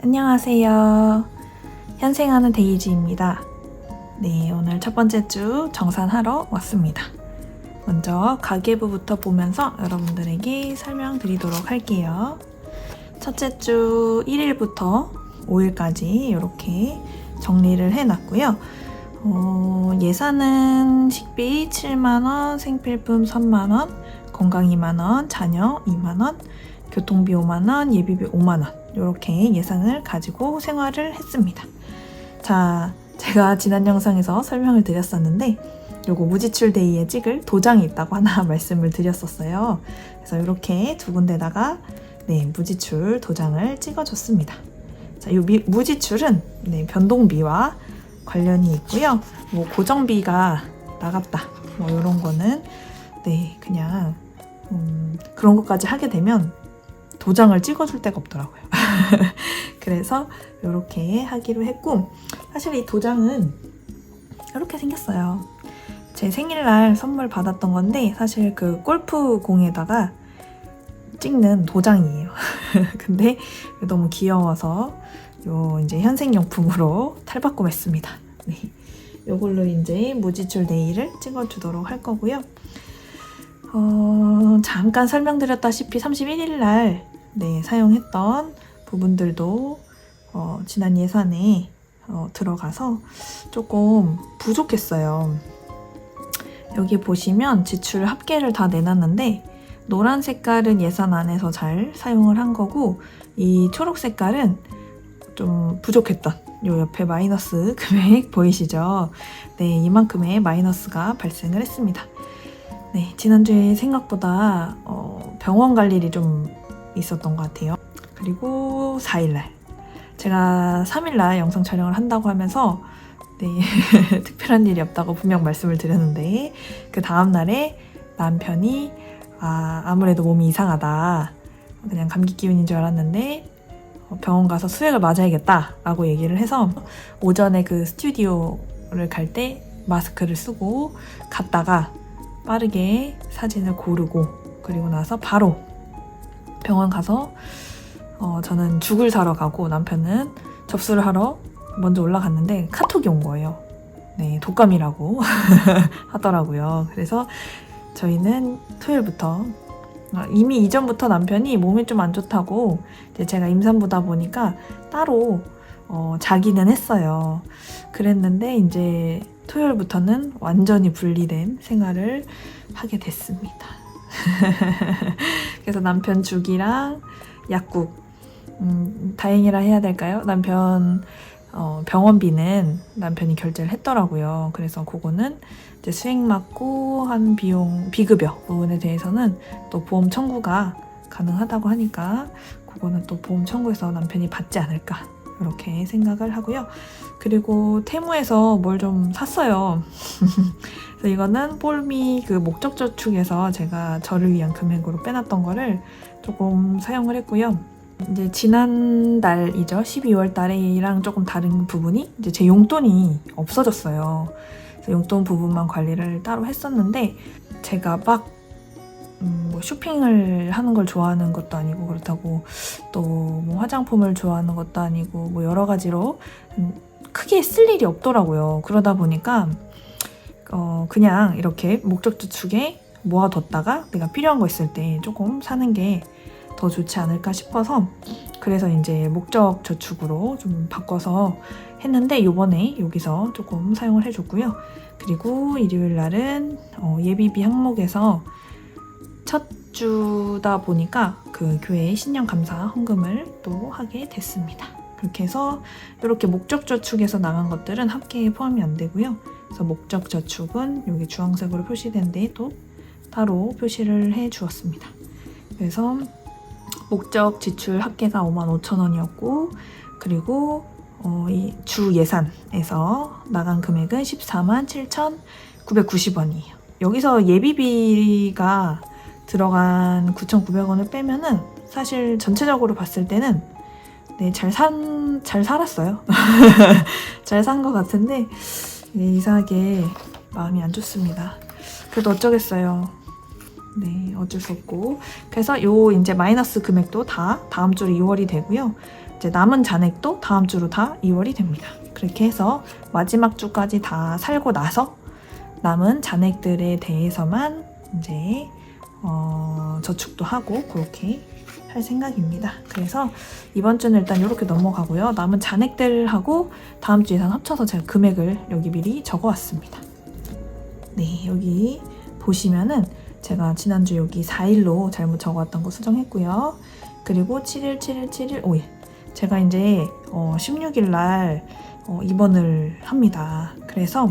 안녕하세요. 현생하는 데이지입니다. 네, 오늘 첫 번째 주 정산하러 왔습니다. 먼저 가계부부터 보면서 여러분들에게 설명드리도록 할게요. 첫째 주 1일부터 5일까지 이렇게 정리를 해놨고요. 예산은 식비 7만원, 생필품 3만원, 건강 2만원, 자녀 2만원, 교통비 5만원, 예비비 5만원 이렇게 예산을 가지고 생활을 했습니다. 자, 제가 지난 영상에서 설명을 드렸었는데 요거 무지출 데이에 찍을 도장이 있다고 하나 말씀을 드렸었어요. 그래서 이렇게 두 군데다가 무지출 도장을 찍어줬습니다. 자, 이 무지출은 변동비와 관련이 있고요. 뭐 고정비가 나갔다 뭐 이런 거는 그냥 그런 것까지 하게 되면 도장을 찍어줄 데가 없더라고요. 그래서 이렇게 하기로 했고, 사실 이 도장은 이렇게 생겼어요. 제 생일날 선물 받았던 건데 사실 그 골프공에다가 찍는 도장이에요. 근데 너무 귀여워서 요 이제 현생용품으로 탈바꿈했습니다. 네, 요걸로 이제 무지출 데이를 찍어주도록 할 거고요. 잠깐 설명드렸다시피 31일 날 사용했던 부분들도 지난 예산에 들어가서 조금 부족했어요. 여기 보시면 지출 합계를 다 내놨는데 노란 색깔은 예산 안에서 잘 사용을 한 거고 이 초록 색깔은 좀 부족했던 요 옆에 마이너스 금액 보이시죠? 네, 이만큼의 마이너스가 발생을 했습니다. 네, 지난주에 생각보다 병원 갈 일이 좀 있었던 것 같아요. 그리고 4일날 제가 3일날 영상 촬영을 한다고 하면서 특별한 일이 없다고 분명 말씀을 드렸는데 그 다음날에 남편이 아무래도 몸이 이상하다, 그냥 감기 기운인 줄 알았는데 병원 가서 수액을 맞아야겠다 라고 얘기를 해서 오전에 그 스튜디오를 갈 때 마스크를 쓰고 갔다가 빠르게 사진을 고르고 그리고 나서 바로 병원 가서 저는 죽을 사러 가고 남편은 접수를 하러 먼저 올라갔는데 카톡이 온 거예요. 네, 독감이라고 하더라고요. 그래서 저희는 토요일부터 이미 이전부터 남편이 몸이 좀 안 좋다고 이제 제가 임산부다 보니까 따로 자기는 했어요. 그랬는데 이제 토요일부터는 완전히 분리된 생활을 하게 됐습니다. 그래서 남편 죽이랑 약국, 다행이라 해야 될까요? 남편 병원비는 남편이 결제를 했더라고요. 그래서 그거는 이제 수액 맞고 한 비급여 부분에 대해서는 또 보험 청구가 가능하다고 하니까 그거는 또 보험 청구해서 남편이 받지 않을까 이렇게 생각을 하고요. 그리고 테무에서 뭘 좀 샀어요. 그래서 이거는 폴미 그 목적저축에서 제가 저를 위한 금액으로 빼놨던 거를 조금 사용을 했고요. 이제 지난달이죠. 12월 달에랑 조금 다른 부분이 이제 제 용돈이 없어졌어요. 그래서 용돈 부분만 관리를 따로 했었는데 제가 막 뭐 쇼핑을 하는 걸 좋아하는 것도 아니고 그렇다고 또 뭐 화장품을 좋아하는 것도 아니고 뭐 여러 가지로 크게 쓸 일이 없더라고요. 그러다 보니까 그냥 이렇게 목적저축에 모아뒀다가 내가 필요한 거 있을 때 조금 사는 게 더 좋지 않을까 싶어서 그래서 이제 목적저축으로 좀 바꿔서 했는데 이번에 여기서 조금 사용을 해줬고요. 그리고 일요일 날은 예비비 항목에서 첫 주다 보니까 그 교회 신년감사 헌금을 또 하게 됐습니다. 그렇게 해서 이렇게 목적저축에서 나간 것들은 합계에 포함이 안 되고요. 그래서 목적저축은 여기 주황색으로 표시된 데에 또 따로 표시를 해 주었습니다. 그래서 목적 지출 합계가 55,000원이었고 그리고 이 주 예산에서 나간 금액은 147,990원이에요. 여기서 예비비가 들어간 9,900원을 빼면은 사실 전체적으로 봤을 때는 잘 살았어요. 잘 산 것 같은데 이상하게 마음이 안 좋습니다. 그래도 어쩌겠어요. 어쩔 수 없고. 그래서 요 이제 마이너스 금액도 다 다음 주 2월이 되고요. 이제 남은 잔액도 다음 주로 다 2월이 됩니다. 그렇게 해서 마지막 주까지 다 살고 나서 남은 잔액들에 대해서만 이제 저축도 하고 그렇게 할 생각입니다. 그래서 이번 주는 일단 이렇게 넘어가고요. 남은 잔액들하고 다음 주 예산 합쳐서 제가 금액을 여기 미리 적어왔습니다. 네, 여기 보시면은 제가 지난주 여기 4일로 잘못 적어왔던 거 수정했고요. 그리고 7일, 7일, 7일, 5일. 제가 이제 16일 날 입원을 합니다. 그래서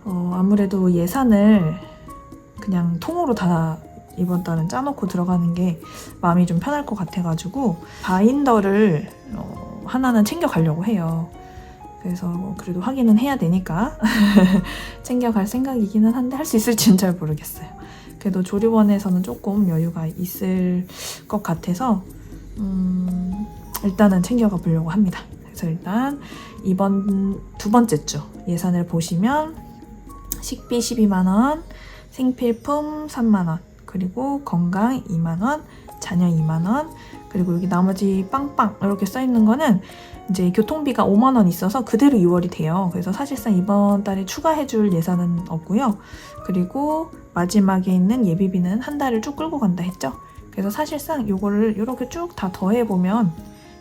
아무래도 예산을 그냥 통으로 다 이번 달은 짜놓고 들어가는 게 마음이 좀 편할 것 같아가지고 바인더를 하나는 챙겨가려고 해요. 그래서 그래도 확인은 해야 되니까 챙겨갈 생각이기는 한데 할 수 있을지는 잘 모르겠어요. 그래도 조리원에서는 조금 여유가 있을 것 같아서 일단은 챙겨가 보려고 합니다. 그래서 일단 이번 두 번째 주 예산을 보시면 식비 12만원, 생필품 3만원, 그리고 건강 2만원, 자녀 2만원, 그리고 여기 나머지 빵빵 이렇게 써있는 거는 이제 교통비가 5만원 있어서 그대로 2월이 돼요. 그래서 사실상 이번 달에 추가해줄 예산은 없고요. 그리고 마지막에 있는 예비비는 한 달을 쭉 끌고 간다 했죠. 그래서 사실상 요거를 이렇게 쭉 다 더해보면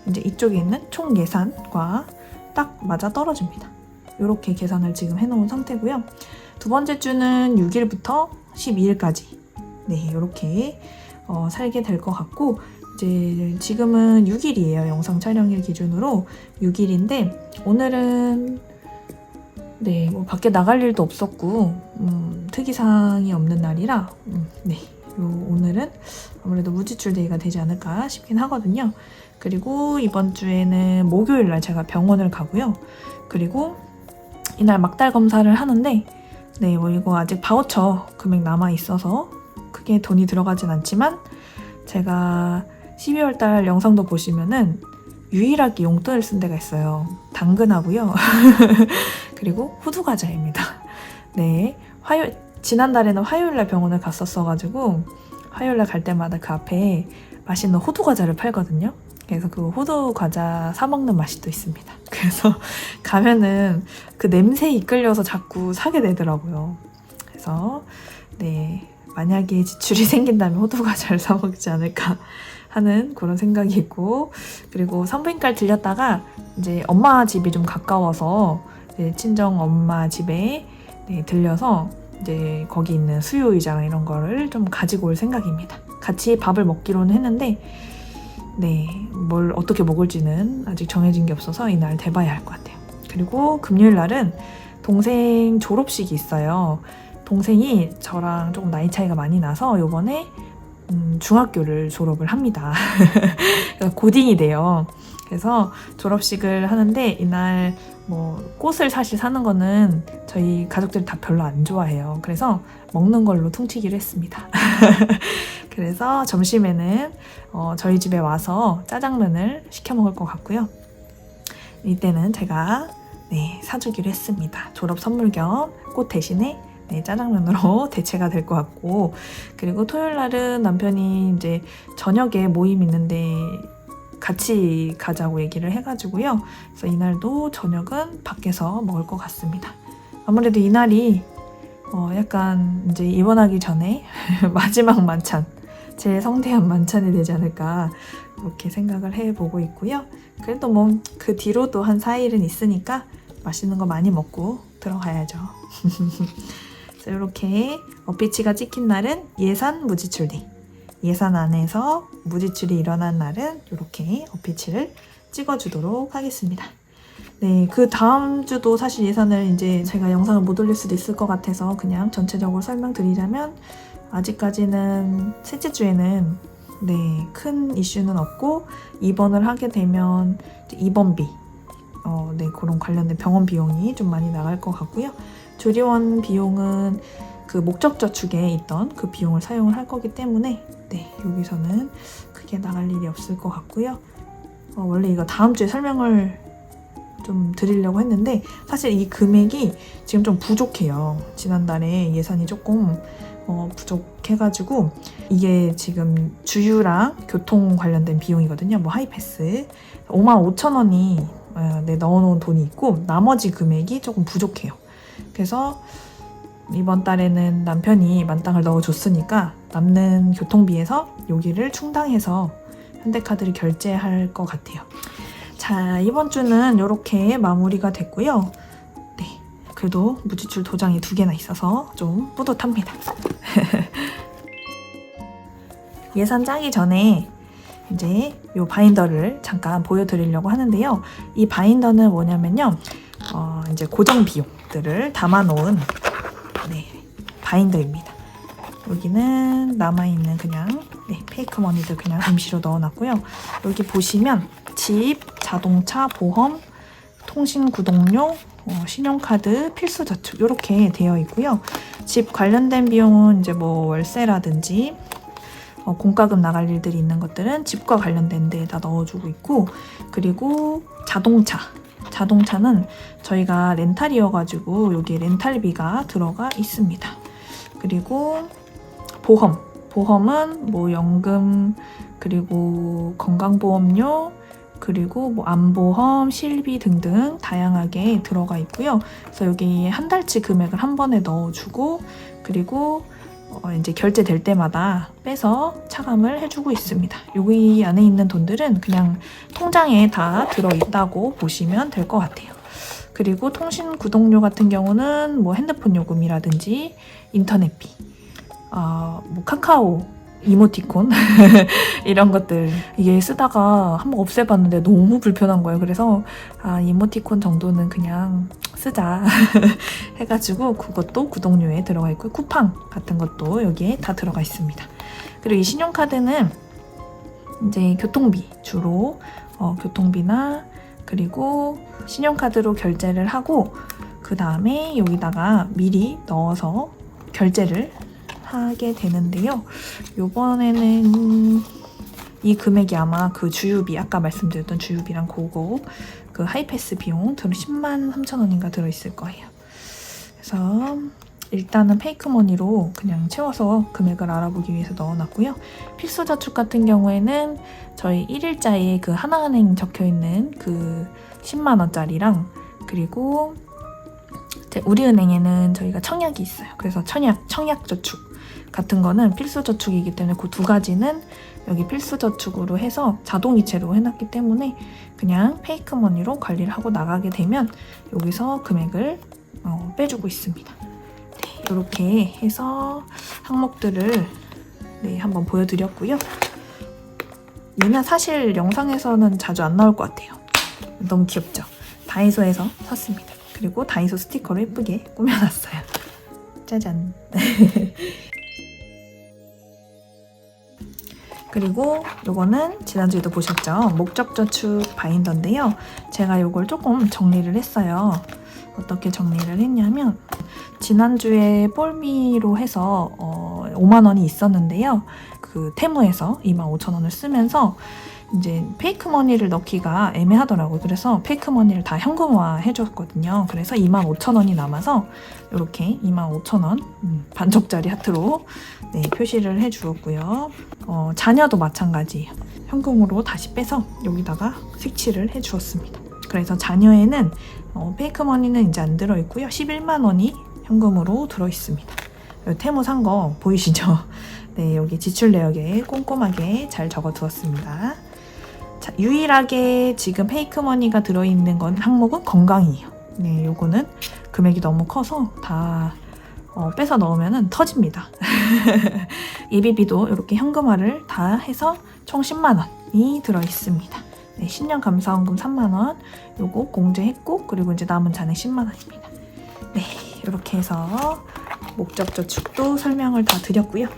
이제 이쪽에 있는 총 예산과 딱 맞아 떨어집니다. 이렇게 계산을 지금 해놓은 상태고요. 두 번째 주는 6일부터 12일까지 네, 이렇게 살게 될 것 같고 이제 지금은 6일이에요. 영상 촬영일 기준으로 6일인데 오늘은 네, 뭐 밖에 나갈 일도 없었고 특이사항이 없는 날이라 네, 오늘은 아무래도 무지출 데이가 되지 않을까 싶긴 하거든요. 그리고 이번 주에는 목요일 날 제가 병원을 가고요. 그리고 이날 막달 검사를 하는데 네, 뭐 이거 아직 바우처 금액 남아 있어서 크게 돈이 들어가진 않지만 제가 12월 달 영상도 보시면은 유일하게 용돈을 쓴 데가 있어요. 당근하고요. 그리고 호두과자입니다. 네, 지난달에는 화요일날 병원을 갔었어가지고 화요일날 갈 때마다 그 앞에 맛있는 호두과자를 팔거든요. 그래서 그 호두과자 사 먹는 맛이 또 있습니다. 그래서 가면은 그 냄새에 이끌려서 자꾸 사게 되더라고요. 그래서 네, 만약에 지출이 생긴다면 호두과자를 사 먹지 않을까 하는 그런 생각이 있고, 그리고 산부인과를 들렸다가 이제 엄마 집이 좀 가까워서 이제 친정 엄마 집에 네, 들려서 이제 거기 있는 수유의자랑 이런 거를 좀 가지고 올 생각입니다. 같이 밥을 먹기로는 했는데 네, 뭘 어떻게 먹을지는 아직 정해진 게 없어서 이날 대봐야 할 것 같아요. 그리고 금요일 날은 동생 졸업식이 있어요. 동생이 저랑 조금 나이 차이가 많이 나서 요번에 중학교를 졸업을 합니다. 고딩이 돼요. 그래서 졸업식을 하는데 이날 뭐 꽃을 사실 사는 거는 저희 가족들이 다 별로 안 좋아해요. 그래서 먹는 걸로 퉁치기로 했습니다. 그래서 점심에는 저희 집에 와서 짜장면을 시켜 먹을 것 같고요. 이때는 제가 네, 사주기로 했습니다. 졸업 선물 겸 꽃 대신에 네, 짜장면으로 대체가 될 것 같고, 그리고 토요일 날은 남편이 이제 저녁에 모임 있는데 같이 가자고 얘기를 해가지고요. 그래서 이날도 저녁은 밖에서 먹을 것 같습니다. 아무래도 이날이 약간 이제 입원하기 전에 마지막 만찬, 제일 성대한 만찬이 되지 않을까 그렇게 생각을 해보고 있고요. 그래도 뭐 그 뒤로도 한 4일은 있으니까 맛있는 거 많이 먹고 들어가야죠. 이렇게 어피치가 찍힌 날은 예산 무지출데이, 예산 안에서 무지출이 일어난 날은 이렇게 어피치를 찍어주도록 하겠습니다. 네, 그 다음 주도 사실 예산을 이제 제가 영상을 못 올릴 수도 있을 것 같아서 그냥 전체적으로 설명드리자면 아직까지는 셋째 주에는 네, 큰 이슈는 없고 입원을 하게 되면 입원비 네, 그런 관련된 병원 비용이 좀 많이 나갈 것 같고요. 조리원 비용은 그 목적저축에 있던 그 비용을 사용을 할 거기 때문에 네, 여기서는 크게 나갈 일이 없을 것 같고요. 원래 이거 다음 주에 설명을 좀 드리려고 했는데 사실 이 금액이 지금 좀 부족해요. 지난달에 예산이 조금 부족해가지고 이게 지금 주유랑 교통 관련된 비용이거든요. 뭐 하이패스 55,000원이 넣어놓은 돈이 있고 나머지 금액이 조금 부족해요. 그래서 이번 달에는 남편이 만땅을 넣어줬으니까 남는 교통비에서 여기를 충당해서 현대카드를 결제할 것 같아요. 자, 이번 주는 이렇게 마무리가 됐고요. 네, 그래도 무지출 도장이 2개나 있어서 좀 뿌듯합니다. 예산 짜기 전에 이제 이 바인더를 잠깐 보여드리려고 하는데요. 이 바인더는 뭐냐면요. 이제 고정 비용들을 담아놓은 바인더입니다. 여기는 남아있는 그냥 페이크 머니들 그냥 임시로 넣어놨고요. 여기 보시면 집, 자동차, 보험, 통신 구독료, 신용카드, 필수저축 이렇게 되어 있고요. 집 관련된 비용은 이제 뭐 월세라든지 공과금 나갈 일들이 있는 것들은 집과 관련된 데에다 넣어주고 있고, 그리고 자동차는 저희가 렌탈이어가지고 여기에 렌탈비가 들어가 있습니다. 그리고 보험은 뭐 연금, 그리고 건강보험료, 그리고 뭐 암보험, 실비 등등 다양하게 들어가 있고요. 그래서 여기 한 달치 금액을 한 번에 넣어주고, 그리고 이제 결제될 때마다 빼서 차감을 해주고 있습니다. 여기 안에 있는 돈들은 그냥 통장에 다 들어있다고 보시면 될 것 같아요. 그리고 통신 구독료 같은 경우는 뭐 핸드폰 요금이라든지 인터넷비, 뭐 카카오, 이모티콘 이런 것들 이게 쓰다가 한번 없애봤는데 너무 불편한 거예요. 그래서 이모티콘 정도는 그냥 쓰자 해가지고 그것도 구독료에 들어가 있고, 쿠팡 같은 것도 여기에 다 들어가 있습니다. 그리고 이 신용카드는 이제 교통비 주로 교통비나 그리고 신용카드로 결제를 하고 그 다음에 여기다가 미리 넣어서 결제를 하게 되는데요. 요번에는 이 금액이 아마 그 주유비, 아까 말씀드렸던 주유비랑 그거 그 하이패스 비용 103,000원인가 들어있을 거예요. 그래서 일단은 페이크머니로 그냥 채워서 금액을 알아보기 위해서 넣어놨고요. 필수저축 같은 경우에는 저희 1일자에 그 하나은행 적혀있는 그 10만원짜리랑, 그리고 우리은행에는 저희가 청약이 있어요. 그래서 청약저축 같은 거는 필수저축이기 때문에 그 2가지는 여기 필수저축으로 해서 자동이체로 해놨기 때문에 그냥 페이크머니로 관리를 하고 나가게 되면 여기서 금액을 빼주고 있습니다. 네, 이렇게 해서 항목들을 한번 보여드렸고요. 얘는 사실 영상에서는 자주 안 나올 것 같아요. 너무 귀엽죠? 다이소에서 샀습니다. 그리고 다이소 스티커로 예쁘게 꾸며놨어요. 짜잔. 그리고 요거는 지난주에도 보셨죠? 목적저축 바인더인데요. 제가 요걸 조금 정리를 했어요. 어떻게 정리를 했냐면, 지난주에 볼미로 해서 5만원이 있었는데요. 그 테무에서 25,000원을 쓰면서 이제 페이크머니를 넣기가 애매하더라고요. 그래서 페이크머니를 다 현금화 해줬거든요. 그래서 25,000원이 남아서 이렇게 25,000원 반쪽짜리 하트로 표시를 해주었고요. 자녀도 마찬가지예요. 현금으로 다시 빼서 여기다가 색칠을 해주었습니다. 그래서 자녀에는 페이크머니는 이제 안 들어있고요. 11만원이 현금으로 들어있습니다. 테무 산 거 보이시죠? 네, 여기 지출 내역에 꼼꼼하게 잘 적어두었습니다. 자, 유일하게 지금 페이크머니가 들어있는 건 항목은 건강이에요. 네, 요거는 금액이 너무 커서 다 빼서 넣으면 터집니다. 예비비도 이렇게 현금화를 다 해서 총 10만원이 들어있습니다. 네, 신년 감사원금 3만원 요거 공제했고, 그리고 이제 남은 잔액 10만원입니다. 네, 이렇게 해서 목적저축도 설명을 다 드렸고요.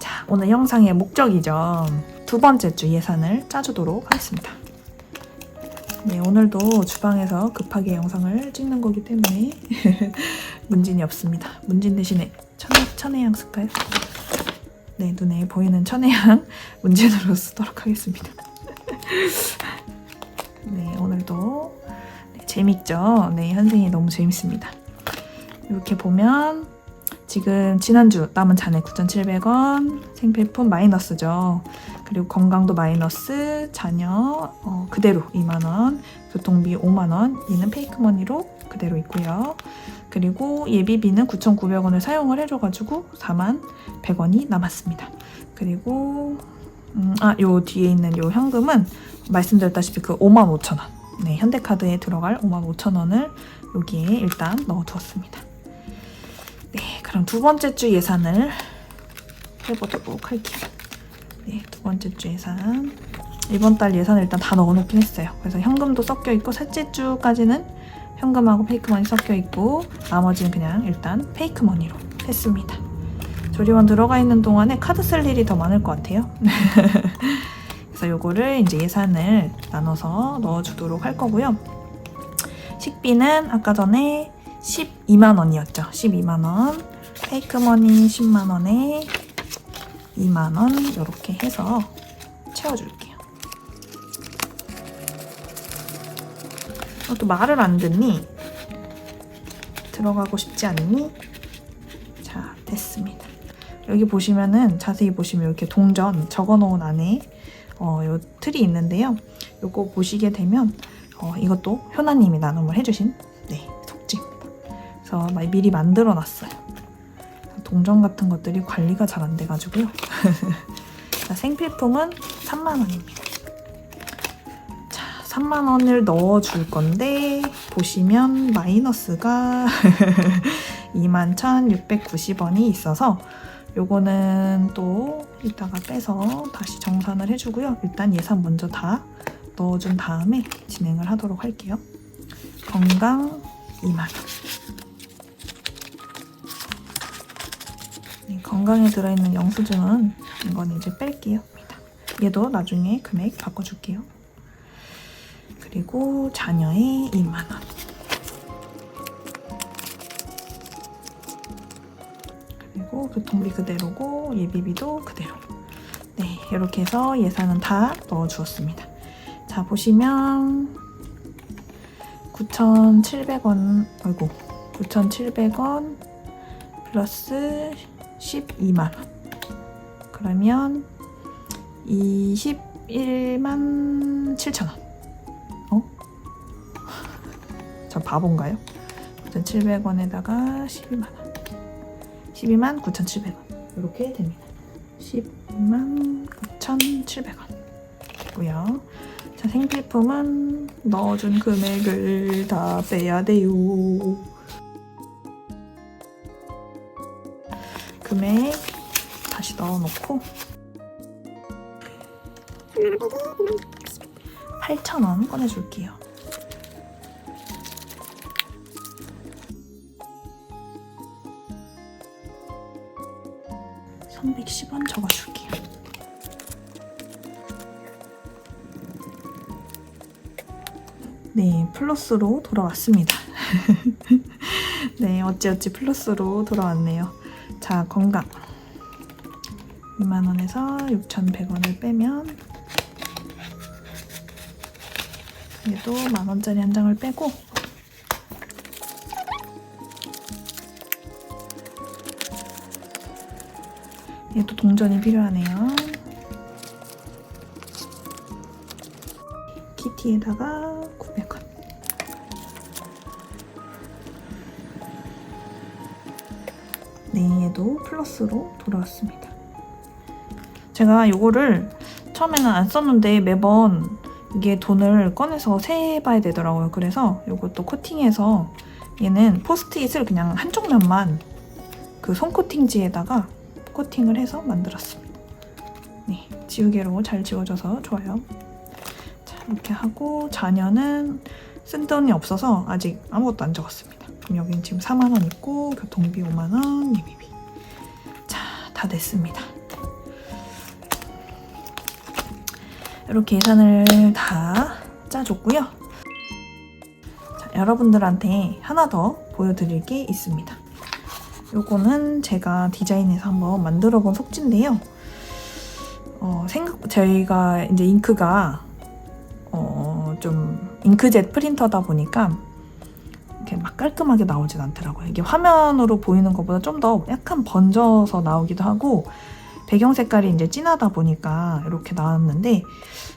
자, 오늘 영상의 목적이죠. 2번째 주 예산을 짜주도록 하겠습니다. 네, 오늘도 주방에서 급하게 영상을 찍는 거기 때문에 문진이 없습니다. 문진 대신에 천혜향 쓸까요? 네, 눈에 보이는 천혜향 문진으로 쓰도록 하겠습니다. 네, 오늘도 재밌죠? 네, 현생이 너무 재밌습니다. 이렇게 보면 지금 지난주 남은 잔액 9,700원, 생필품 마이너스죠. 그리고 건강도 마이너스, 자녀 그대로 2만원, 교통비 5만원, 이는 페이크머니로 그대로 있고요. 그리고 예비비는 9,900원을 사용을 해줘가지고 41,100원이 남았습니다. 그리고 요 뒤에 있는 요 현금은 말씀드렸다시피 그 55,000원, 네, 현대카드에 들어갈 55,000원을 여기에 일단 넣어두었습니다. 네, 그럼 두 번째 주 예산을 해보도록 할게요. 네, 두 번째 주 예산. 이번 달 예산을 일단 다 넣어놓긴 했어요. 그래서 현금도 섞여있고, 셋째 주까지는 현금하고 페이크머니 섞여있고, 나머지는 그냥 일단 페이크머니로 했습니다. 조리원 들어가 있는 동안에 카드 쓸 일이 더 많을 것 같아요. 그래서 요거를 이제 예산을 나눠서 넣어주도록 할 거고요. 식비는 아까 전에 12만원이었죠. 12만원. 페이크머니 10만원에 2만원 이렇게 해서 채워줄게요. 또 말을 안 듣니? 들어가고 싶지 않니? 자, 됐습니다. 여기 보시면은 자세히 보시면 이렇게 동전 적어놓은 안에 요 틀이 있는데요. 요거 보시게 되면 이것도 효나님이 나눔을 해주신 속지입니다. 그래서 미리 만들어놨어요. 동전 같은 것들이 관리가 잘 안 돼가지고요. 자, 생필품은 3만원입니다. 자, 3만원을 넣어줄 건데 보시면 마이너스가 21,690원이 있어서 요거는 또 이따가 빼서 다시 정산을 해주고요. 일단 예산 먼저 다 넣어준 다음에 진행을 하도록 할게요. 건강 2만원. 네, 건강에 들어있는 영수증은 이건 이제 뺄게요. 얘도 나중에 금액 바꿔줄게요. 그리고 자녀의 2만원. 그리고 교통비 그대로고 예비비도 그대로. 네, 이렇게 해서 예산은 다 넣어주었습니다. 자, 보시면 9,700원, 9,700원 플러스 12만원. 그러면 21만 7천원. 저 바본가요? 9,700원에다가 12만원. 12만 9,700원. 이렇게 됩니다. 12만 9,700원. 고요. 자, 생필품은 넣어준 금액을 다 빼야 돼요. 금액 다시 넣어놓고 8,000원 꺼내줄게요. $310원 적어줄게요. 네, 플러스로 돌아왔습니다. 네, 어찌어찌 플러스로 돌아왔네요. 자, 건강 2만원에서 6,100원을 빼면 얘도 만원짜리 한 장을 빼고 얘도 동전이 필요하네요. 키티에다가 900원. 네, 얘도 플러스로 돌아왔습니다. 제가 이거를 처음에는 안 썼는데 매번 이게 돈을 꺼내서 세봐야 되더라고요. 그래서 이것도 코팅해서 얘는 포스트잇을 그냥 한쪽 면만 그 손코팅지에다가 코팅을 해서 만들었습니다. 네, 지우개로 잘 지워져서 좋아요. 자, 이렇게 하고 자녀는 쓴 돈이 없어서 아직 아무것도 안 적었습니다. 그럼 여기는 지금 4만원 있고 교통비 5만원, 예비비. 자, 다 됐습니다. 이렇게 예산을 다 짜줬고요. 자, 여러분들한테 하나 더 보여드릴 게 있습니다. 요거는 제가 디자인해서 한번 만들어 본 속지인데요. 저희가 이제 잉크가 좀 잉크젯 프린터다 보니까 이렇게 막 깔끔하게 나오진 않더라고요. 이게 화면으로 보이는 것보다 좀 더 약간 번져서 나오기도 하고 배경 색깔이 이제 진하다 보니까 이렇게 나왔는데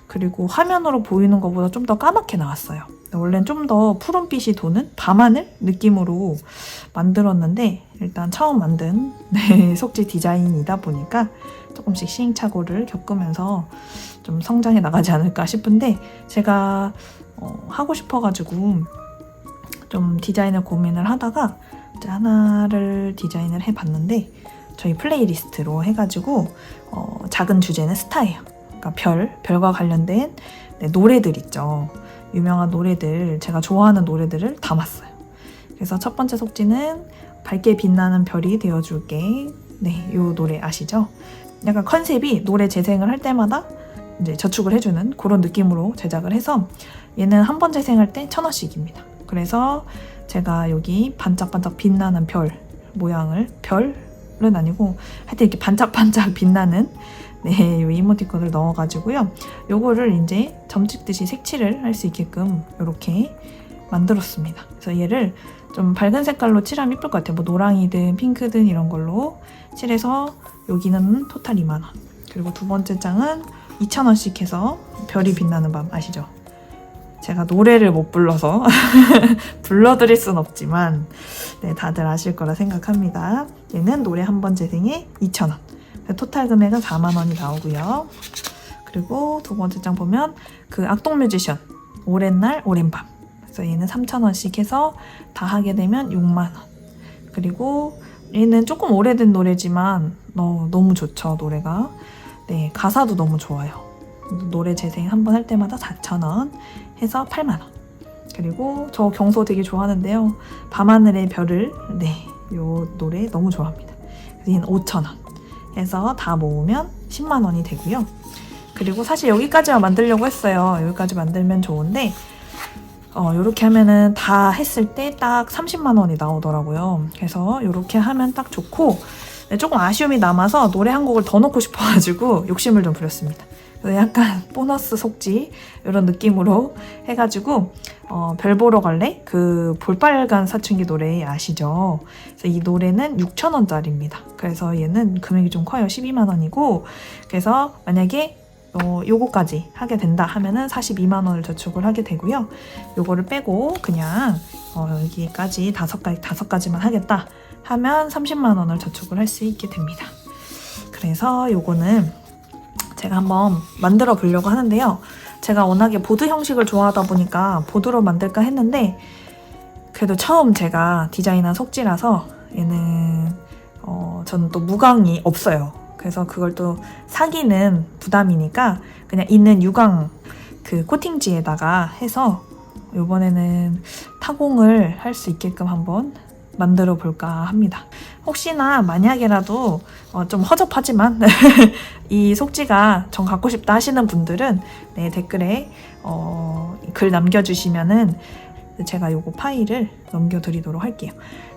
그리고 화면으로 보이는 것보다 좀 더 까맣게 나왔어요. 원래는 좀 더 푸른빛이 도는 밤하늘 느낌으로 만들었는데 일단 처음 만든 속지 디자인이다 보니까 조금씩 시행착오를 겪으면서 좀 성장해 나가지 않을까 싶은데 제가 하고 싶어가지고 좀 디자인을 고민을 하다가 이제 하나를 디자인을 해봤는데 저희 플레이리스트로 해가지고 작은 주제는 스타예요. 그러니까 별과 관련된 노래들 있죠. 유명한 노래들, 제가 좋아하는 노래들을 담았어요. 그래서 첫 번째 속지는 밝게 빛나는 별이 되어줄게. 네, 이 노래 아시죠? 약간 컨셉이 노래 재생을 할 때마다 이제 저축을 해주는 그런 느낌으로 제작을 해서 얘는 한 번 재생할 때 1,000원씩입니다. 그래서 제가 여기 반짝반짝 빛나는 별 모양을, 별은 아니고 하여튼 이렇게 반짝반짝 빛나는 네, 요 이모티콘을 넣어가지고요. 요거를 이제 점 찍듯이 색칠을 할 수 있게끔 이렇게 만들었습니다. 그래서 얘를 좀 밝은 색깔로 칠하면 예쁠 것 같아요. 뭐 노랑이든 핑크든 이런 걸로 칠해서 여기는 토탈 2만 원. 그리고 두 번째 장은 2,000원씩 해서 별이 빛나는 밤 아시죠? 제가 노래를 못 불러서 불러드릴 순 없지만 네, 다들 아실 거라 생각합니다. 얘는 노래 한 번 재생에 2,000원. 토탈 금액은 4만 원이 나오고요. 그리고 두 번째 장 보면 그 악동 뮤지션 오랜 날 오랜 밤. 그래서 얘는 3,000원씩 해서 다 하게 되면 6만 원. 그리고 얘는 조금 오래된 노래지만 너무 좋죠, 노래가. 네, 가사도 너무 좋아요. 노래 재생 한 번 할 때마다 4,000원 해서 8만 원. 그리고 저 경소 되게 좋아하는데요. 밤하늘의 별을 요 노래 너무 좋아합니다. 그래서 얘는 5,000원 해서 다 모으면 10만 원이 되고요. 그리고 사실 여기까지만 만들려고 했어요. 여기까지 만들면 좋은데 이렇게 하면은 다 했을 때 딱 30만 원이 나오더라고요. 그래서 이렇게 하면 딱 좋고 조금 아쉬움이 남아서 노래 한 곡을 더 넣고 싶어가지고 욕심을 좀 부렸습니다. 그래서 약간 보너스 속지 이런 느낌으로 해가지고 별 보러 갈래? 그 볼빨간 사춘기 노래 아시죠? 그래서 이 노래는 6,000원짜리입니다. 그래서 얘는 금액이 좀 커요. 12만 원이고 그래서 만약에 요거까지 하게 된다 하면은 42만 원을 저축을 하게 되고요. 요거를 빼고 그냥 여기까지 다섯 가지만 하겠다 하면 30만 원을 저축을 할 수 있게 됩니다. 그래서 요거는 제가 한번 만들어 보려고 하는데요. 제가 워낙에 보드 형식을 좋아하다 보니까 보드로 만들까 했는데 그래도 처음 제가 디자인한 속지라서 얘는 저는 또 무광이 없어요. 그래서 그걸 또 사기는 부담이니까 그냥 있는 유광 그 코팅지에다가 해서 이번에는 타공을 할 수 있게끔 한번 만들어 볼까 합니다. 혹시나 만약에라도 좀 허접하지만 이 속지가 전 갖고 싶다 하시는 분들은 댓글에 글 남겨주시면은 제가 요거 파일을 넘겨드리도록 할게요.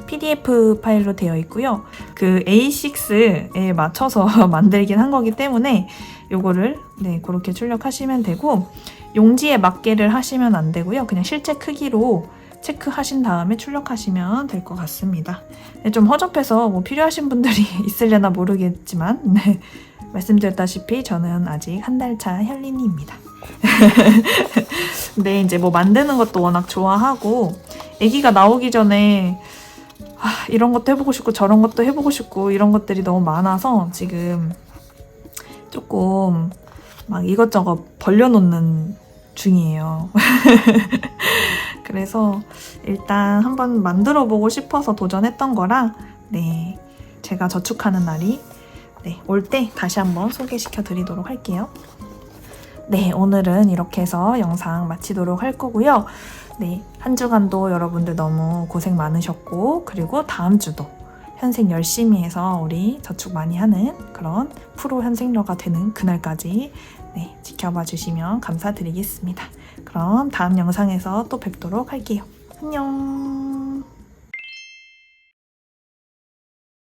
PDF 파일로 되어 있고요. 그 A6에 맞춰서 만들긴 한 거기 때문에 요거를 그렇게 출력하시면 되고 용지에 맞게를 하시면 안 되고요. 그냥 실제 크기로 체크하신 다음에 출력하시면 될 것 같습니다. 좀 허접해서 뭐 필요하신 분들이 있으려나 모르겠지만 말씀드렸다시피 저는 아직 한 달 차 혈린이입니다. 근데 이제 뭐 만드는 것도 워낙 좋아하고 아기가 나오기 전에 이런 것도 해보고 싶고 저런 것도 해보고 싶고 이런 것들이 너무 많아서 지금 조금 막 이것저것 벌려놓는 중이에요. 그래서 일단 한번 만들어 보고 싶어서 도전했던 거라 제가 저축하는 날이 올 때 다시 한번 소개시켜 드리도록 할게요. 오늘은 이렇게 해서 영상 마치도록 할 거고요. 한 주간도 여러분들 너무 고생 많으셨고 그리고 다음 주도 현생 열심히 해서 우리 저축 많이 하는 그런 프로 현생러가 되는 그날까지 지켜봐 주시면 감사드리겠습니다. 그럼 다음 영상에서 또 뵙도록 할게요. 안녕.